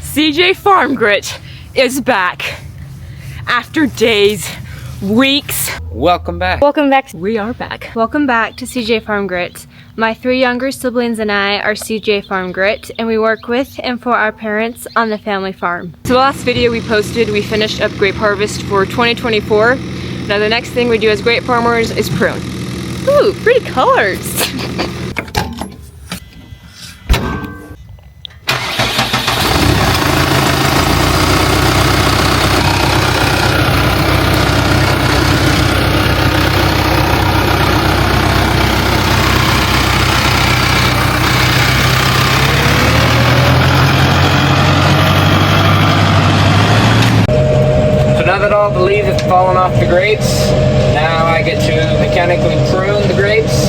CJ Farm Grit is back after days, weeks. Welcome back. Welcome back. We are back. Welcome back to CJ Farm Grit. My 3 younger siblings and I are CJ Farm Grit, and we work with and for our parents on the family farm. So the last video we posted, we finished up grape harvest for 2024. Now the next thing we do as grape farmers is prune. Ooh, pretty colors. All the leaves have fallen off the grapes. Now I get to mechanically prune the grapes,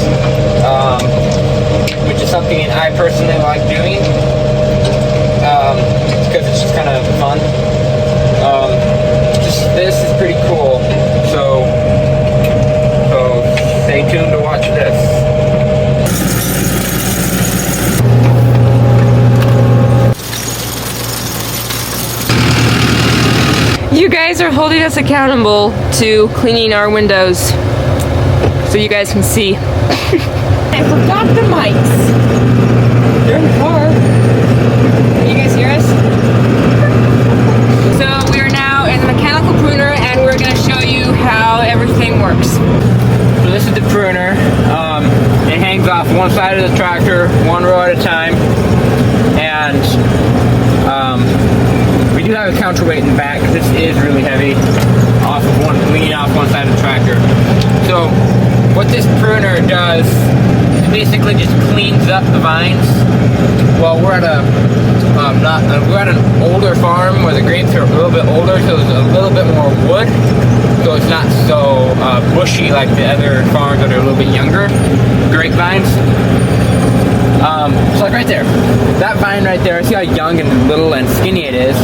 which is something I personally like doing because it's just kind of fun. This is pretty cool, so stay tuned to watch this. You guys are holding us accountable to cleaning our windows so you guys can see. I forgot the mics. They're in the car. Can you guys hear us? So we are now in the mechanical pruner and we're going to show you how everything works. So this is the pruner. It hangs off one side of the tractor, one row at a time, and we do have a counterweight in the back. This is really heavy, leaning off one side of the tractor. So what this pruner does is basically just cleans up the vines. Well, we're at an older farm where the grapes are a little bit older, so there's a little bit more wood. So it's not so bushy like the other farms that are a little bit younger grapevines. So like right there, that vine right there, see how young and little and skinny it is?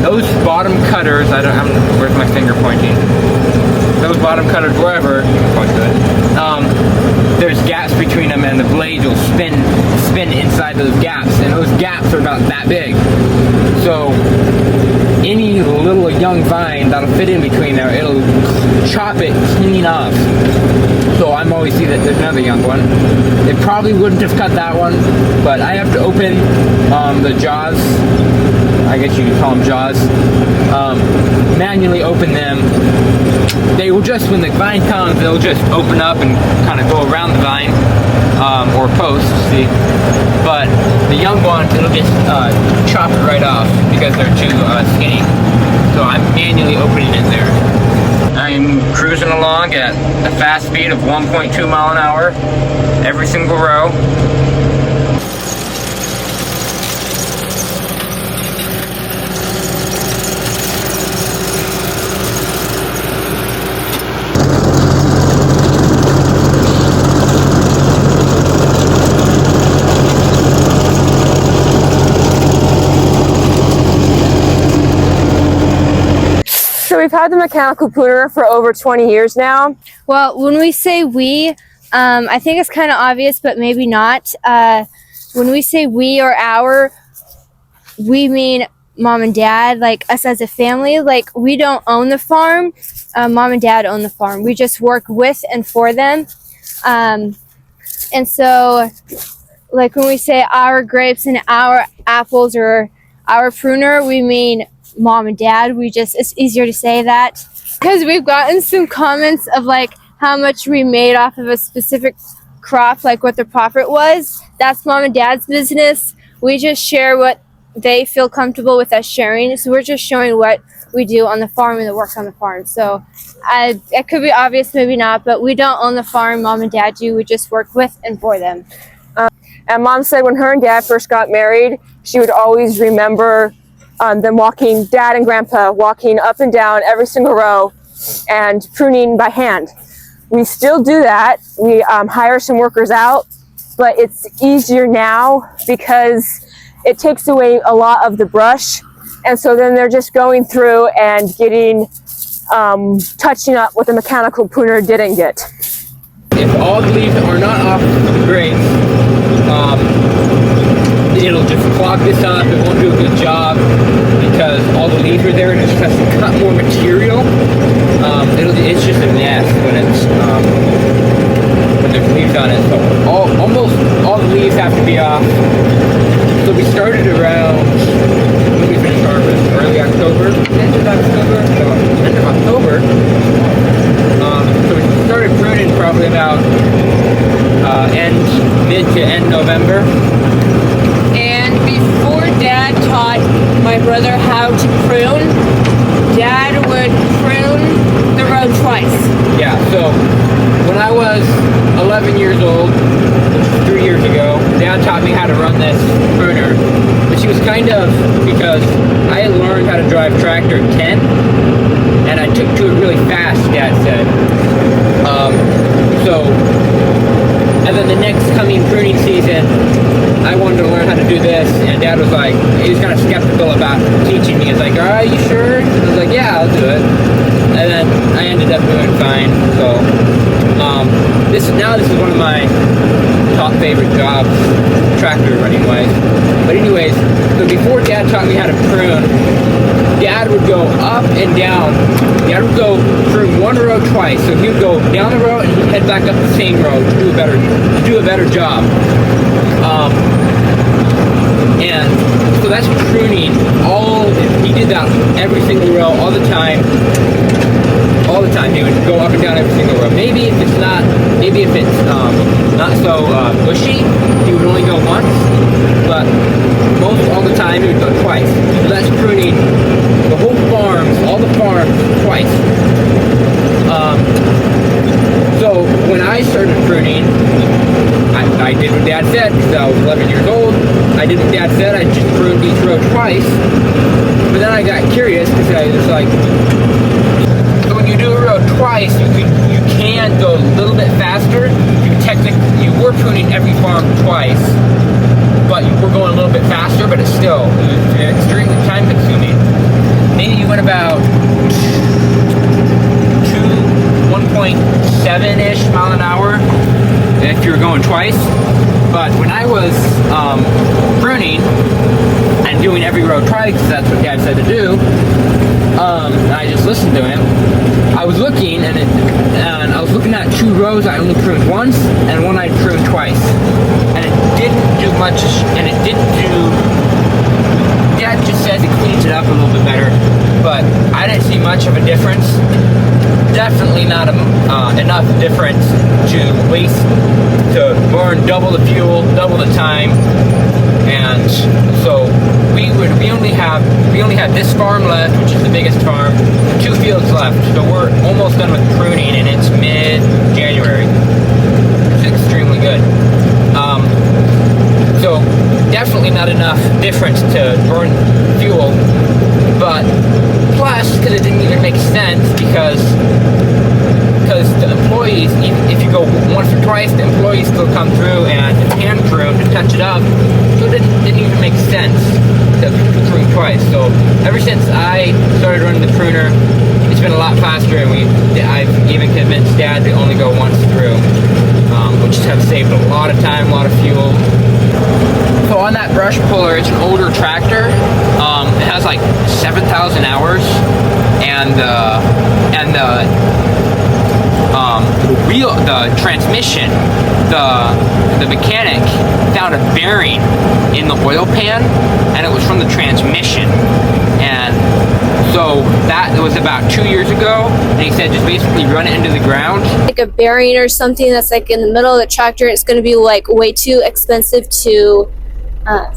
Those bottom cutters, where's my finger pointing? Those bottom cutters, wherever, point to it, there's gaps between them and the blades will spin inside those gaps, and those gaps are about that big. So any little young vine that'll fit in between there, it'll chop it clean off. So I'm always see that there's another young one. It probably wouldn't have cut that one, but I have to open the jaws. I guess you could call them jaws. Manually open them. They will just, when the vine comes, they'll just open up and kind of go around the vine or post, see. But the young ones, it'll just chop it right off because they're too skinny. So I'm manually opening it there. I'm cruising along at a fast speed of 1.2 mile an hour every single row. So we've had the mechanical pruner for over 20 years now. Well, when we say we, I think it's kind of obvious, but maybe not. When we say we or our, we mean mom and dad, like us as a family. Like, we don't own the farm. Mom and dad own the farm. We just work with and for them. And so, like, when we say our grapes and our apples or our pruner, we mean mom and dad. It's easier to say that because we've gotten some comments of like how much we made off of a specific crop, like what the profit was. That's mom and dad's business. We just share what they feel comfortable with us sharing. So we're just showing what we do on the farm and the work on the farm. So it could be obvious, maybe not, but we don't own the farm. Mom and dad do. We just work with and for them. And mom said when her and dad first got married, she would always remember them walking, dad and grandpa walking up and down every single row and pruning by hand. We still do that. We hire some workers out, but it's easier now because it takes away a lot of the brush. And so then they're just going through and getting, touching up what the mechanical pruner didn't get. If all the leaves are not off the grapes, it'll just clog this up. It won't do a good job. leaves were there and it just has to cut more material, it's just a mess when there's leaves on it. So almost all the leaves have to be off. So we started around, when we finished harvest, early October, end of October. So we started pruning probably about mid to end November. And before Dad taught my brother how to prune, Dad would prune the row twice. Yeah, so when I was 11 years old, which was 3 years ago, Dad taught me how to run this pruner, which was kind of because I had learned how to drive tractor at 10, and I took to it really fast, Dad said. And then the next coming pruning season, I wanted to learn how to do this, and Dad was like, he was kind of skeptical about teaching me. He's like, are you sure? I was like, yeah, I'll do it. And then I ended up doing fine. So this is one of my top favorite jobs, tractor running wise. But anyways, so before Dad taught me how to prune, Dad would go up and down. Dad would go prune one row twice. So he would go down the row and he'd head back up the same row to do a better job. And so that's pruning. He did that every single row, all the time. All the time, he would go up and down every single row. Maybe if it's not so bushy, he would only go once. But all the time, he would go twice. So that's pruning the whole farms, all the farms, twice. So when I started pruning, I did what Dad said because I was 11 years old. I did what Dad said. I just pruned each row twice. But then I got curious because I was like, so when you do a row twice, you can go a little bit faster. You were pruning every farm twice, but you were going a little bit faster. But it was extremely time consuming. Maybe you went about 1.7-ish mile an hour if you were going twice. But when I was pruning and doing every row twice, because that's what Dad said to do, and I just listened to him, I was looking and I was looking at 2 rows I only pruned once and one I pruned twice, and it didn't do much, and it didn't do, Dad just says it cleans it up a little bit better, but I didn't see much of a difference. Definitely not enough difference to burn double the fuel, double the time, and so we only have this farm left, which is the biggest farm, 2 fields left, so we're almost done with pruning, and it's mid-January. It's extremely good. So definitely not enough difference to burn fuel, but plus, because it didn't even make sense, because the employees, if you go once or twice, the employees still come through and hand prune to touch it up, so it didn't even make sense to prune twice. So ever since I started running the pruner, it's been a lot faster, and I've even convinced Dad to only go once through, which has saved a lot of time, a lot of fuel. So on that brush puller, it's an older tractor. It has like 7,000 hours, and the transmission, the mechanic found a bearing in the oil pan, and it was from the transmission. And so that was about 2 years ago, and he said just basically run it into the ground. Like a bearing or something that's like in the middle of the tractor, it's going to be like way too expensive to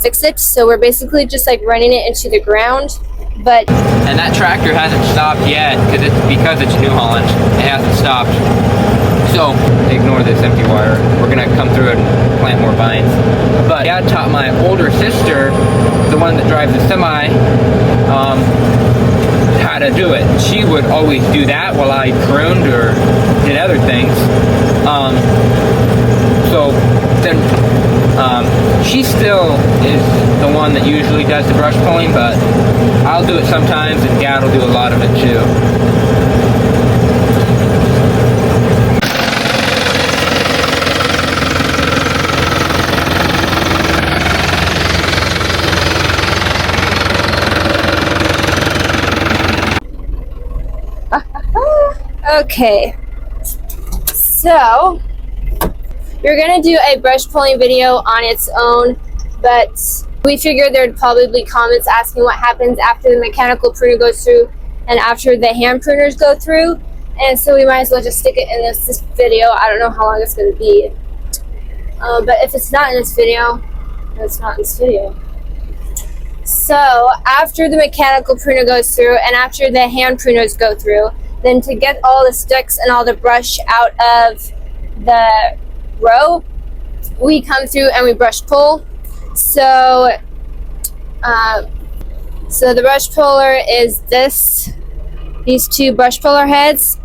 fix it. So we're basically just like running it into the ground. And that tractor hasn't stopped yet because it's New Holland. It hasn't stopped. So ignore this empty wire. We're gonna come through and plant more vines. But Dad taught my older sister, the one that drives the semi, how to do it. She would always do that while I pruned or did other things. So then she still is the one that usually does the brush pulling, but I'll do it sometimes, and Dad will do a lot of it too. Okay, so we're gonna do a brush pulling video on its own, but we figured there'd probably be comments asking what happens after the mechanical pruner goes through and after the hand pruners go through, and so we might as well just stick it in this video. I don't know how long it's gonna be, but if it's not in this video, then it's not in this video. So after the mechanical pruner goes through and after the hand pruners go through, then to get all the sticks and all the brush out of the row, we come through and we brush pull. So the brush puller is these two brush puller heads,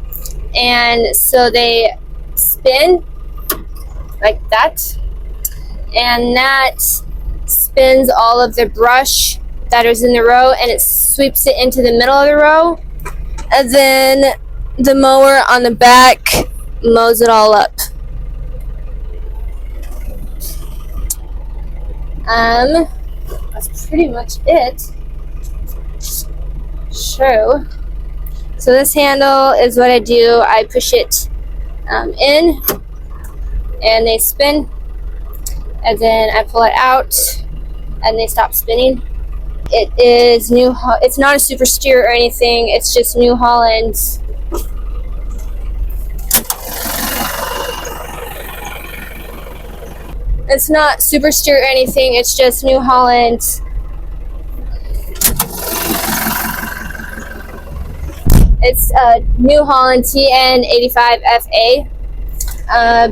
and so they spin like that, and that spins all of the brush that is in the row, and it sweeps it into the middle of the row. And then the mower on the back mows it all up. That's pretty much it. So this handle is what I do. I push it in, and they spin, and then I pull it out, and they stop spinning. It is it's not a super steer or anything, it's just New Holland. It's not super steer or anything, it's just New Holland. It's New Holland TN85FA.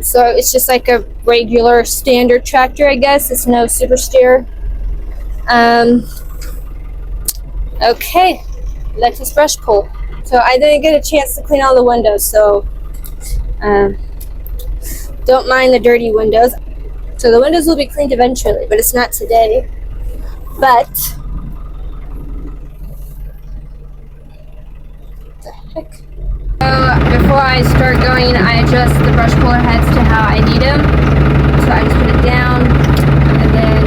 So it's just like a regular standard tractor, I guess. It's no super steer. Okay, let's just brush pull. So I didn't get a chance to clean all the windows, so don't mind the dirty windows. So the windows will be cleaned eventually, but it's not today. But what the heck? So before I start going, I adjust the brush puller heads to how I need them. So I just put it down, and then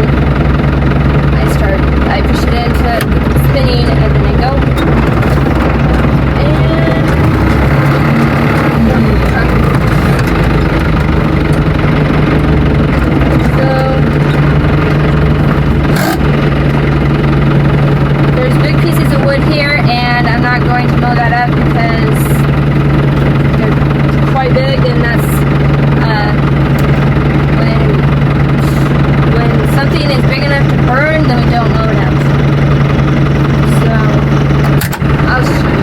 I push it in so it's spinning, and then I go. So there's big pieces of wood here, and I'm not going to mow that up because they're quite big, and that's when something is big enough to burn, then we don't mow it up. So I'll show you.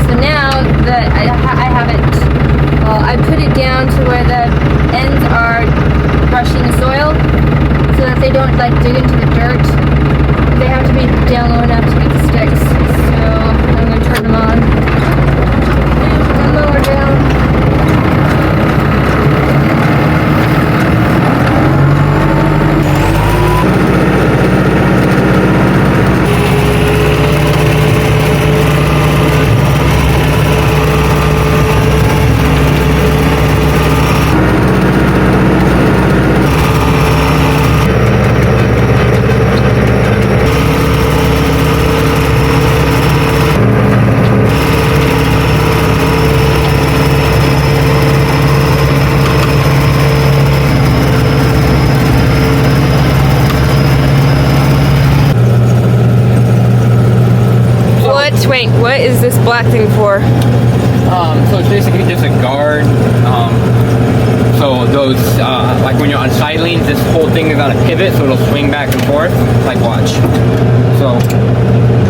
So now that I have it, well, I put it down to where the ends are brushing the soil, so that they don't like dig into the dirt. They have to be down low enough to get the sticks. So I'm going to turn them on. And lower down. Wait, what is this black thing for? So it's basically just a guard. So those, like when you're on side lanes, this whole thing is on a pivot, so it'll swing back and forth. Like watch. So,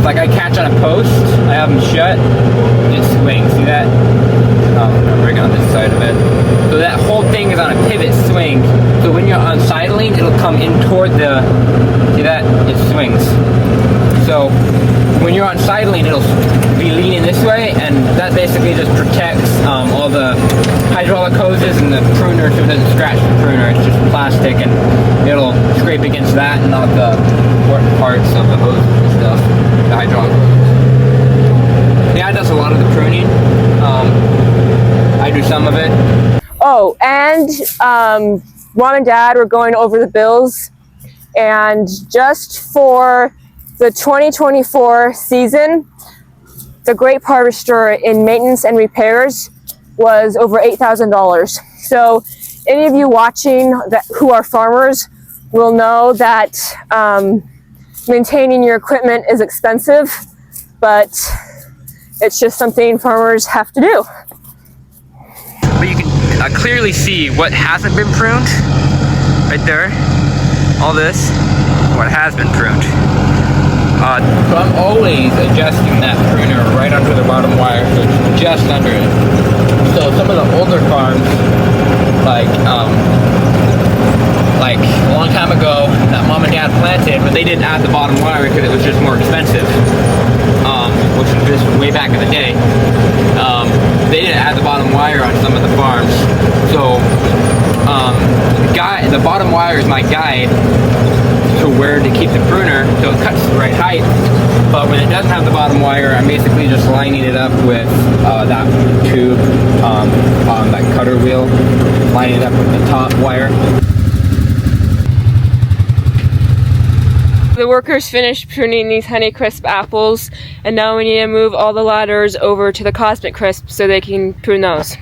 like I catch on a post, I have them shut, it swings. See that? I'm bringing on this side of it. So that whole thing is on a pivot swing. So when you're on side lanes, it'll come in toward the. See that? It swings. So when you're on side lane, it'll be leaning this way, and that basically just protects all the hydraulic hoses and the pruner, so it doesn't scratch the pruner. It's just plastic, and it'll scrape against that and not the important parts of the hose and stuff, the hydraulic hoses. Yeah, it does a lot of the pruning. and mom and dad were going over the bills, and just for the 2024 season, the grape harvester in maintenance and repairs was over $8,000. So any of you watching that who are farmers will know that maintaining your equipment is expensive, but it's just something farmers have to do. But you can clearly see what hasn't been pruned right there. All this, what has been pruned. So I'm always adjusting that pruner right under the bottom wire, so it's just under it. So some of the older farms, like a long time ago, that mom and dad planted, but they didn't add the bottom wire because it was just more expensive, which was just way back in the day. They didn't add the bottom wire on some of the farms. So the bottom wire is my guide to where to keep the pruner so it cuts the right height. But when it doesn't have the bottom wire, I'm basically just lining it up with that tube on that cutter wheel, lining it up with the top wire. The workers finished pruning these Honeycrisp apples, and now we need to move all the ladders over to the Cosmic Crisp so they can prune those.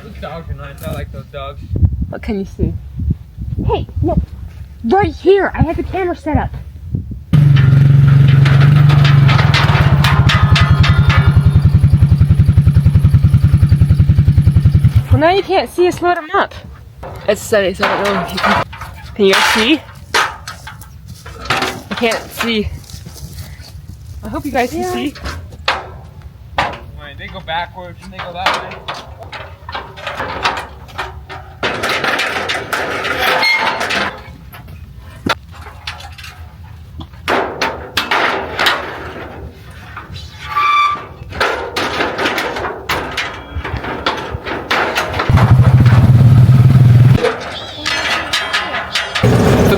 Those dogs are nice. I like those dogs. What can you see? Hey, look, right here. I have the camera set up. Well, now you can't see us load them up. It's sunny, so I don't know if you can. Can you guys see? I can't see. I hope you guys can see. Wait, they go backwards and they go that way.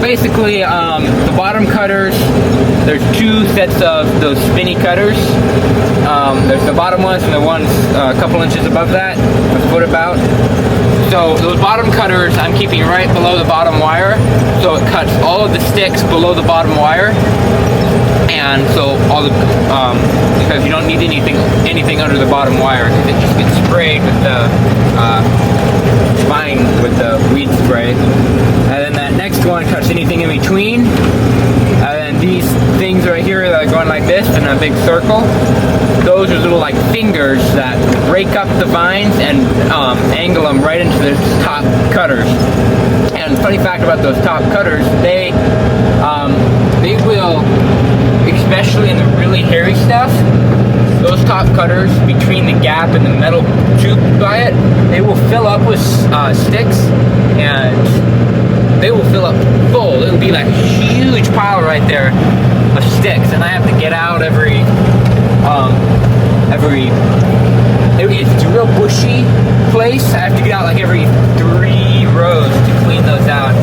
Basically, the bottom cutters, there's two sets of those spinny cutters. There's the bottom ones and the ones a couple inches above that, a foot about. So those bottom cutters I'm keeping right below the bottom wire, so it cuts all of the sticks below the bottom wire. And so all the, because you don't need anything under the bottom wire, because it just gets sprayed with the with the weed spray. And then that next one cuts anything in between. And then these things right here that are going like this in a big circle, those are little like fingers that rake up the vines and angle them right into the top cutters. And funny fact about those top cutters, they will, especially in the really hairy stuff, those top cutters, between the gap and the metal tube by it, they will fill up with sticks, and they will fill up full. It'll be like a huge pile right there of sticks, and I have to get out it's a real bushy place. I have to get out like every 3 rows to clean those out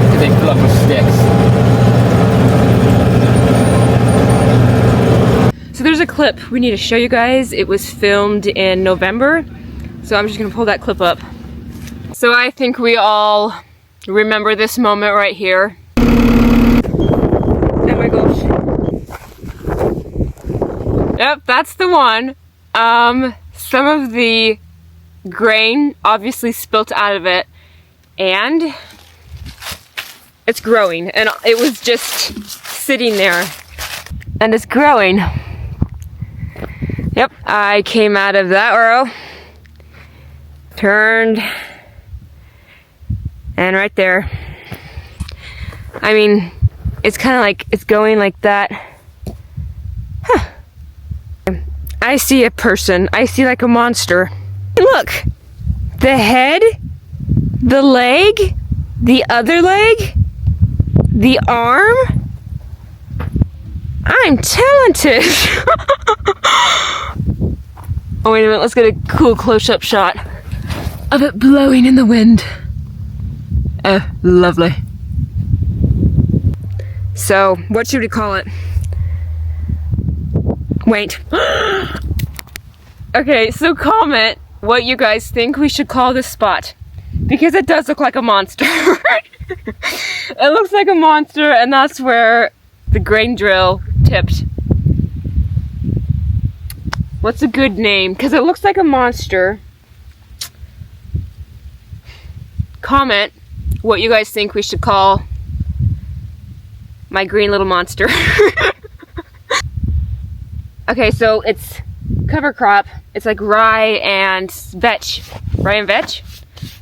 because they fill up with sticks. So there's a clip we need to show you guys. It was filmed in November, so I'm just gonna pull that clip up. So I think we all remember this moment right here. Oh my gosh. Yep, that's the one. Some of the grain obviously spilt out of it, and it's growing, and it was just sitting there, and it's growing. Yep, I came out of that row, turned, and right there. I mean, it's kind of like, it's going like that. Huh. I see a person. I see like a monster. Look, the head, the leg, the other leg, the arm. I'm talented. Oh, wait a minute. Let's get a cool close-up shot of it blowing in the wind. Oh, lovely. So what should we call it? Wait. Okay, so comment what you guys think we should call this spot. Because it does look like a monster. It looks like a monster, and that's where the grain drill tipped. What's a good name? Because it looks like a monster. Comment what you guys think we should call my green little monster. Okay, so it's cover crop. It's like rye and vetch. Rye and vetch?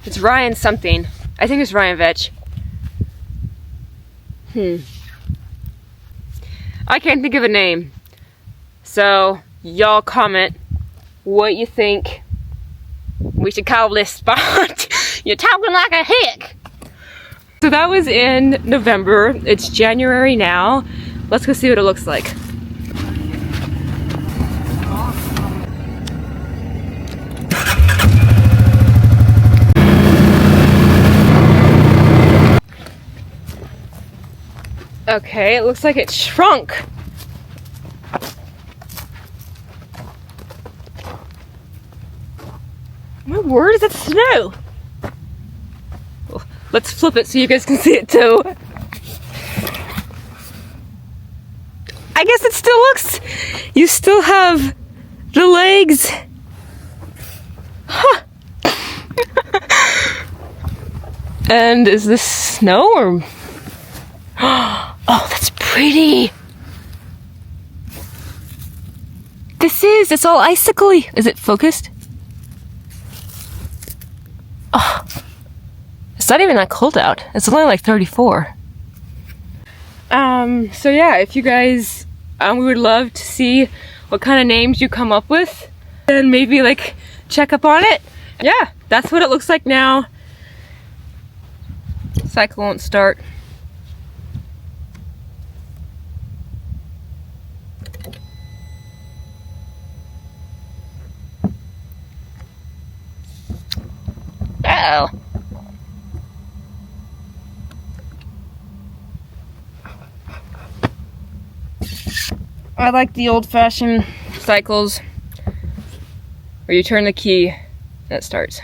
It's rye and something. I think it's rye and vetch. I can't think of a name. So y'all comment what you think we should call this spot. You're talking like a hick. So that was in November. It's January now. Let's go see what it looks like. Okay, it looks like it shrunk. My word, is that snow? Well, let's flip it so you guys can see it too. I guess it still looks, you still have the legs. Huh. And is this snow or? Oh, that's pretty. It's all icicly. Is it focused? Oh, it's not even that cold out. It's only like 34. So yeah, if you guys, we would love to see what kind of names you come up with and maybe like check up on it. Yeah, that's what it looks like now. Cycle won't start. Oh. I like the old-fashioned cycles where you turn the key and it starts.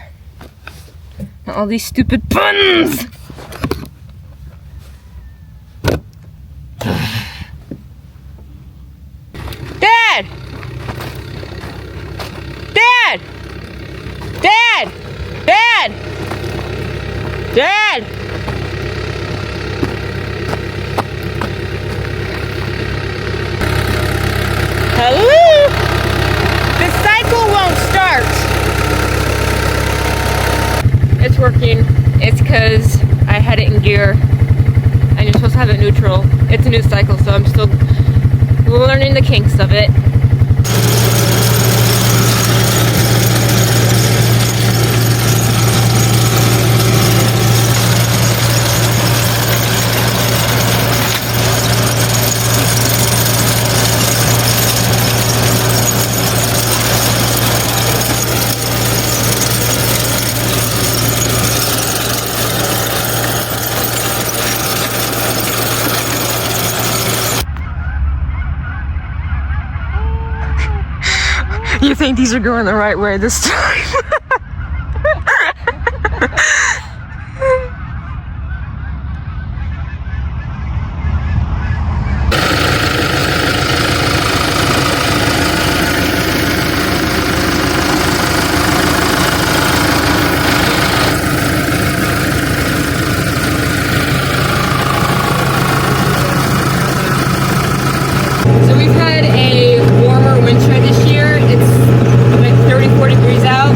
Not all these stupid buttons! Dad! Dad! Dad! Dad! Dad! Hello? The cycle won't start. It's working. It's because I had it in gear and you're supposed to have it neutral. It's a new cycle, so I'm still learning the kinks of it. You think these are going the right way this time? So we've had a warmer winter this year. It's like 34 degrees out,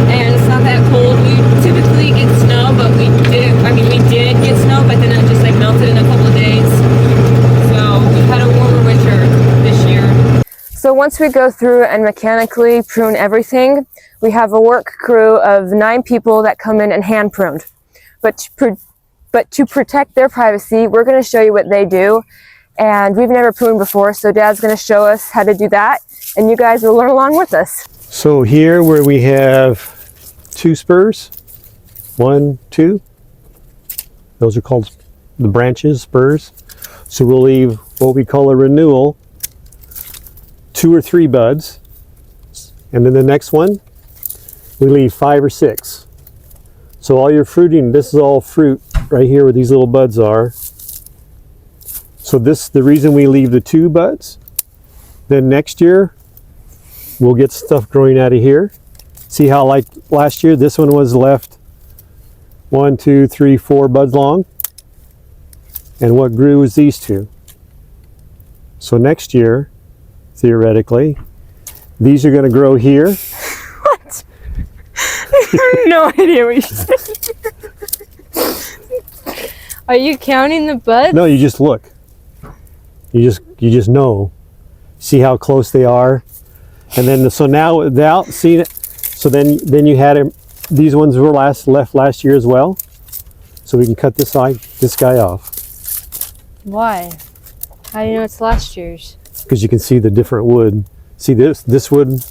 and it's not that cold. We typically get snow, but we did get snow, but then it just like melted in a couple of days. So we've had a warmer winter this year. So once we go through and mechanically prune everything, we have a work crew of 9 people that come in and hand pruned. But to protect their privacy, we're going to show you what they do. And we've never pruned before, so Dad's going to show us how to do that, and you guys will learn along with us. So here where we have 2 spurs, 1, 2, those are called the branches, spurs. So we'll leave what we call a renewal, 2 or 3 buds. And then the next one, we leave 5 or 6. So all your fruiting, this is all fruit right here where these little buds are. So the reason we leave the 2 buds, then next year, we'll get stuff growing out of here. See how like last year, this one was left 1, 2, 3, 4 buds long. And what grew was these 2. So next year, theoretically, these are going to grow here. What? I have no idea what you're saying. Are you counting the buds? No, you just look. You just know. See how close they are. And then so now without seeing it, so then you had these ones were left last year as well. So we can cut this guy off. Why? How do you know it's last year's? Because you can see the different wood. See this wood,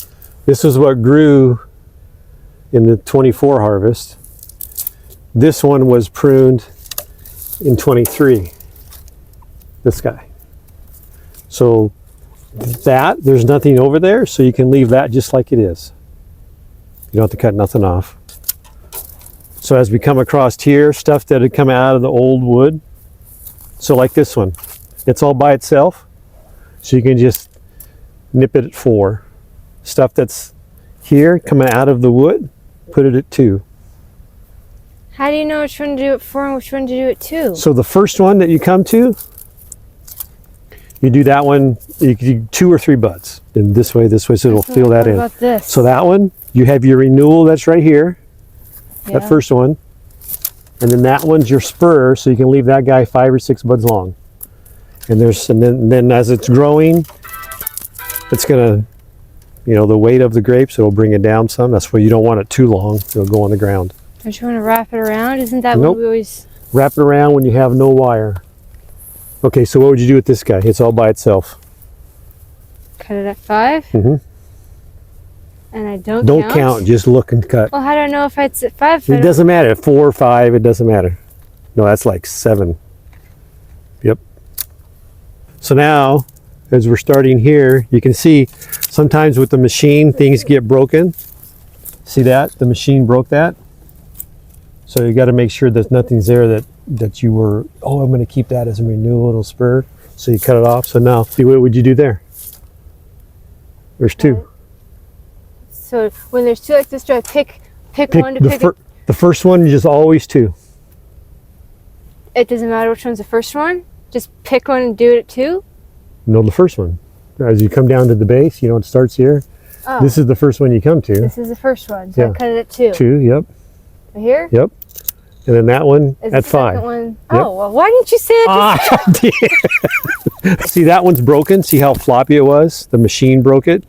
this is what grew in the 24 harvest. This one was pruned in 23. This guy. So there's nothing over there, so you can leave that just like it is. You don't have to cut nothing off. So as we come across here, stuff that had come out of the old wood, so like this one, it's all by itself, so you can just nip it at 4. Stuff that's here coming out of the wood, put it at 2. How do you know which one to do it 4 and which one to do it 2? So the first one that you come to, you do that one, you can do 2 or 3 buds. And this way, so it'll fill that in. What about this? So that one, you have your renewal that's right here, Yeah. that first one. And then that one's your spur, so you can leave that guy 5 or 6 buds long. And then as it's growing, it's gonna, the weight of the grapes, it'll bring it down some. That's why you don't want it too long. It'll go on the ground. Don't you want to wrap it around? Isn't that Nope. what we always... Wrap it around when you have no wire. Okay, so what would you do with this guy? It's all by itself. Cut it at 5? Mm-hmm. And I don't Don't count, just look and cut. Well, how do I know if it's at 5? It doesn't matter, 4 or 5, it doesn't matter. No, that's like 7. Yep. So now, as we're starting here, you can see sometimes with the machine, things get broken. See that? The machine broke that. So you got to make sure that nothing's there that you were, I'm going to keep that as a renewal, it'll spur. So you cut it off. So now, see, what would you do there? There's 2. So when there's 2 like this, do I pick one to pick it? The first one is just always 2. It doesn't matter which one's the first one? Just pick one and do it at 2? No, the first one. As you come down to the base, it starts here. Oh, This is the first one you come to. this is the first one, so Yeah. I cut it at 2. 2, yep. Right here? Yep. And then that one Is at the second 5. one... Yep. Oh, well, why didn't you say it? See, that one's broken. See how floppy it was? The machine broke it.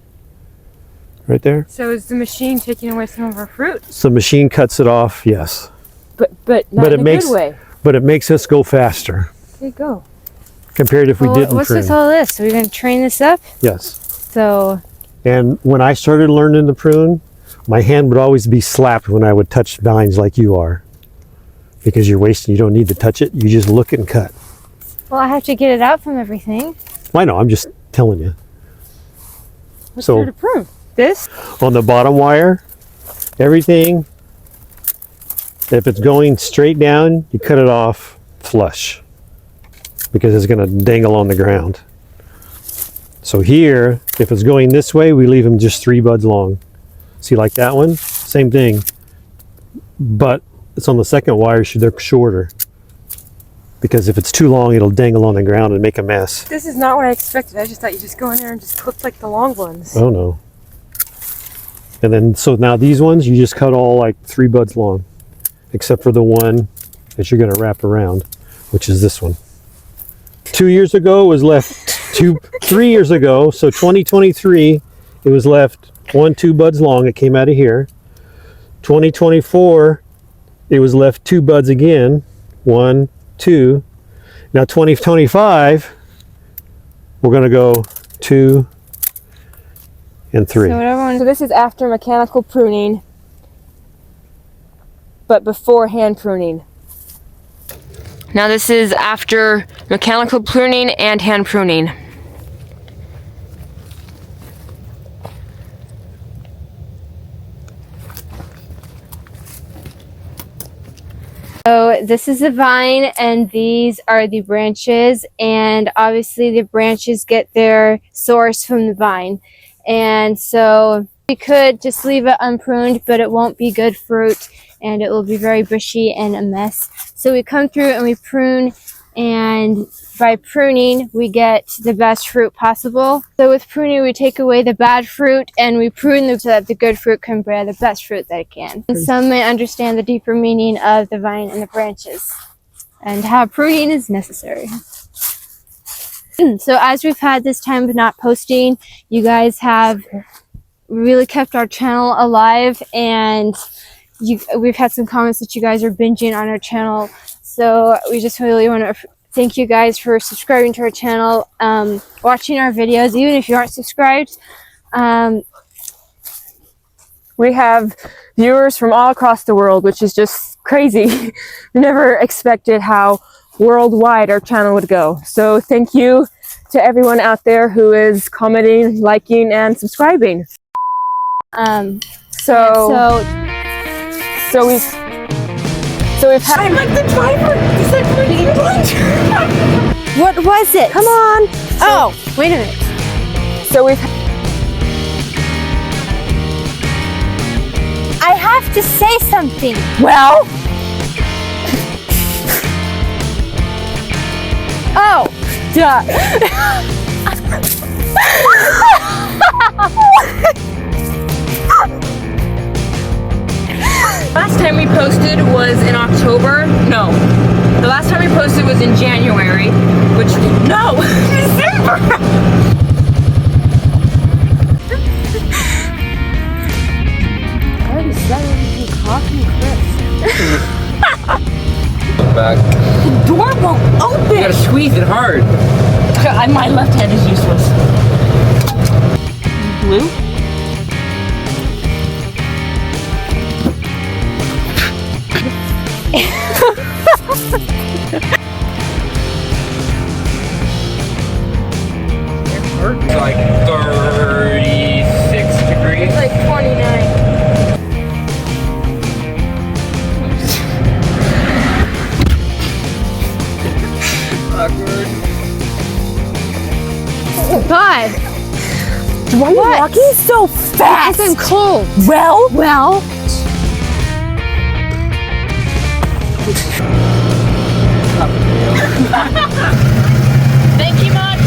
Right there. So is the machine taking away some of our fruit? So the machine cuts it off, yes. But not But in a good way. But it makes us go faster There you go. compared if we didn't What's prune. with all this? Are we going to train this up? Yes. So, And when I started learning to prune, my hand would always be slapped when I would touch vines like you are. Because you're wasting, you don't need to touch it. You just look and cut. well, I have to get it out from everything. I know, I'm just telling you. What's So- there to prune? This? On the bottom wire, everything, if it's going straight down, you cut it off flush because it's going to dangle on the ground. So here, if it's going this way, we leave them just 3 buds long. See, like that one? Same thing. But it's on the second wire, so they're shorter. Because if it's too long, it'll dangle on the ground and make a mess. This is not what I expected. I just thought you just go in there and just clip like the long ones. Oh no. And then, so now these ones, you just cut all like 3 buds long, except for the one that you're going to wrap around, which is this one. 2 years ago, it was left 3 years ago, so 2023, it was left 2 buds long. It came out of here. 2024, it was left 2 buds again, 1, 2. Now 2025, we're going to go 2 and 3. So whatever one... So this is after mechanical pruning, but before hand pruning. Now this is after mechanical pruning and hand pruning. So this is the vine and these are the branches, and obviously the branches get their source from the vine. And so we could just leave it unpruned, but it won't be good fruit and it will be very bushy and a mess. So we come through and we prune, and by pruning we get the best fruit possible. So with pruning we take away the bad fruit and we prune them so that the good fruit can bear the best fruit that it can. And some may understand the deeper meaning of the vine and the branches and how pruning is necessary. So as we've had this time of not posting, you guys have really kept our channel alive, and we've had some comments that you guys are binging on our channel. So we just really want to thank you guys for subscribing to our channel, watching our videos, even if you aren't subscribed. We have viewers from all across the world, which is just crazy. We never expected how worldwide our channel would go. So thank you to everyone out there who is commenting, liking, and subscribing. So we've had. I'm like the driver. Is that pretty England? What was it? Come on. Oh, wait a minute. So we've. I have to say something. Well. Oh, duh. Last time we posted was in October. No. The last time we posted was in January, which, no, December. I already said it was coffee crisp. Back. The door won't open. You gotta squeeze it hard. My left hand is useless. Blue? It's like 36 degrees. It's like 29. Awkward. God. Why are you walking so fast? Because I'm cold. Well. Thank you much.